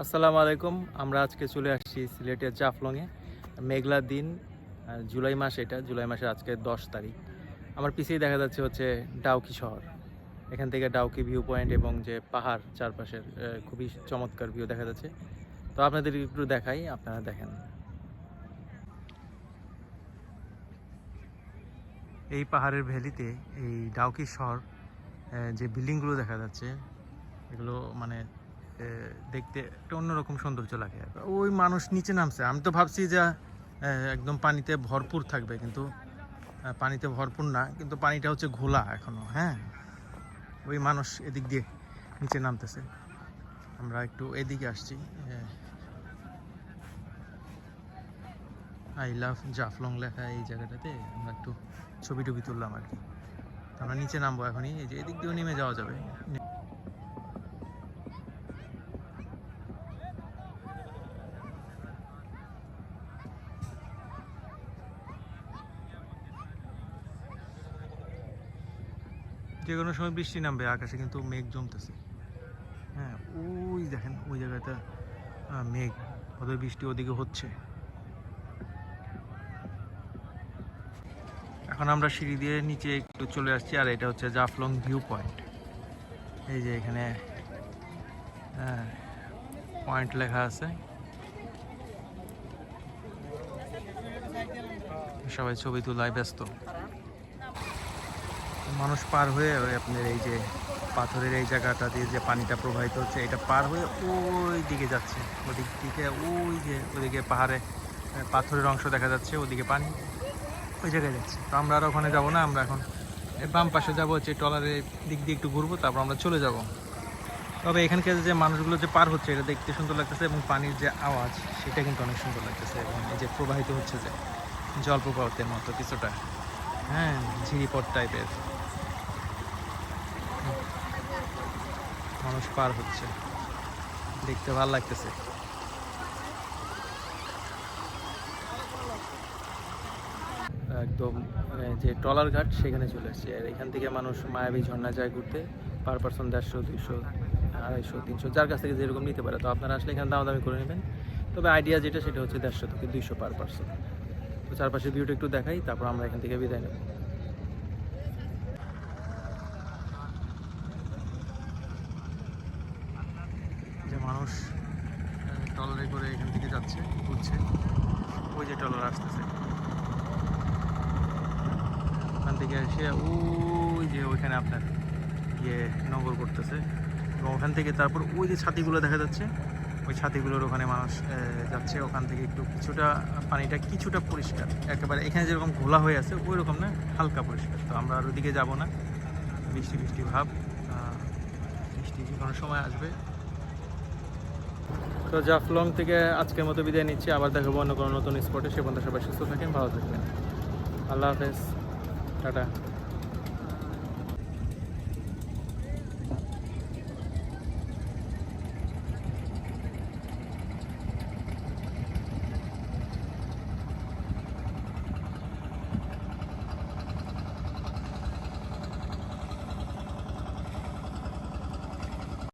আসসালামু আলাইকুম। আমরা আজকে চলে আসছি সিলেটের জাফলংয়ে। মেঘলা দিন, জুলাই মাস, এটা জুলাই মাসের আজকে 10 তারিখ। আমার পিছেই দেখা যাচ্ছে হচ্ছে ডাউকি শহর। এখান থেকে ডাউকি ভিউ পয়েন্ট এবং যে পাহাড় চারপাশের খুবই চমৎকার ভিউ দেখা যাচ্ছে। তো আপনাদের একটু দেখাই, আপনারা দেখেন। এই পাহাড়ের ভ্যালিতে এই ডাউকি শহর, যে বিল্ডিংগুলো দেখা যাচ্ছে এগুলো মানে দেখতে একটা অন্যরকম সৌন্দর্য লাগে। ওই মানুষ নিচে নামছে, আমি তো ভাবছি যে একদম পানিতে ভরপুর থাকবে, কিন্তু পানিতে ভরপুর না, কিন্তু পানিটা হচ্ছে ঘোলা এখনো। হ্যাঁ, ওই মানুষ এদিক দিয়ে নিচে নামতেছে, আমরা একটু এদিকে আসছি। আই লাভ জাফলং লেখা এই জায়গাটাতে আমরা একটু ছবি টবি তুললাম আর কি। আমরা নিচে নামবো এখনই, এই যে এদিক দিয়েও নেমে যাওয়া যাবে। যে কোনো সময় বৃষ্টি নামবে, আকাশে কিন্তু মেঘ জমতেছে। হ্যাঁ, ওই দেখেন ওই জায়গাটা মেঘ, বোধহয় বৃষ্টি ওদিকে হচ্ছে। এখন আমরা সিঁড়ি দিয়ে নিচে একটু চলে আসছি, আর এটা হচ্ছে জাফলং ভিউ পয়েন্ট। এই যে এখানে পয়েন্ট লেখা আছে, সবাই ছবি তোলায় ব্যস্ত। মানুষ পার হয়ে আপনার এই যে পাথরের এই জায়গাটা দিয়ে যে পানিটা প্রবাহিত হচ্ছে, এটা পার হয়ে ওই দিকে যাচ্ছে। ওদিক দিকে ওই যে ওদিকে পাহাড়ে পাথরের অংশ দেখা যাচ্ছে, ওদিকে পানি, ওই জায়গায় যাচ্ছে। তো আমরা আর ওখানে যাবো না, আমরা এখন বাম পাশে যাবো, হচ্ছে ট্রলারের দিক দিয়ে একটু ঘুরবো, তারপর আমরা চলে যাব। তবে এখানকার যে মানুষগুলো যে পার হচ্ছে, এটা দেখতে সুন্দর লাগতেছে, এবং পানির যে আওয়াজ সেটা কিন্তু অনেক সুন্দর লাগতেছে, এবং এই যে প্রবাহিত হচ্ছে যে জলপ্রপাতের মতো কিছুটা, হ্যাঁ, ঝিরিপথ টাইপের মানুষ পার হচ্ছে, দেখতে ভালো লাগতেছে। একদম যে ট্রলার ঘাট সেখানে চলে আসছে, আর এখান থেকে মানুষ মায়াবী ঝর্ণা যায় ঘুরতে। পার পার্সন 150, 200, 250, 300, যার কাছ থেকে যেরকম নিতে পারে। তো আপনারা আসলে এখানে দামাদামি করে নেবেন। তবে আইডিয়া যেটা সেটা হচ্ছে 150 থেকে 200 পার পার্সন। তো চারপাশের ভিউটা একটু দেখাই, তারপর আমরা এখান থেকে বিদায় নেব। যে মানুষ ট্রলারে করে এখান থেকে যাচ্ছে, ঘুরছে, ওই যে ট্রলার আসতেছে, ওখান থেকে এসে ওই যে ওইখানে আপনার গিয়ে নোঙর করতেছে, এবং ওখান থেকে তারপর ওই যে ছাতিগুলো দেখা যাচ্ছে, ওই ছাতিগুলোর ওখানে মানুষ যাচ্ছে। ওখান থেকে একটু কিছুটা পানিটা কিছুটা পরিষ্কার, একেবারে এখানে যেরকম ঘোলা হয়ে আছে ওই রকম না, হালকা পরিষ্কার। তো আমরা আর ওদিকে যাবো না, বৃষ্টি বৃষ্টি ভাব, বৃষ্টি যে কোনো সময় আসবে। তো জাফলং থেকে আজকের মতো বিদায় নিচ্ছি, আবার দেখাবো অন্য কোনো নতুন স্পটে। সে পর্যন্ত সবাই সুস্থ থাকেন, ভালো থাকবেন। আল্লাহ হাফেজ, টাটা।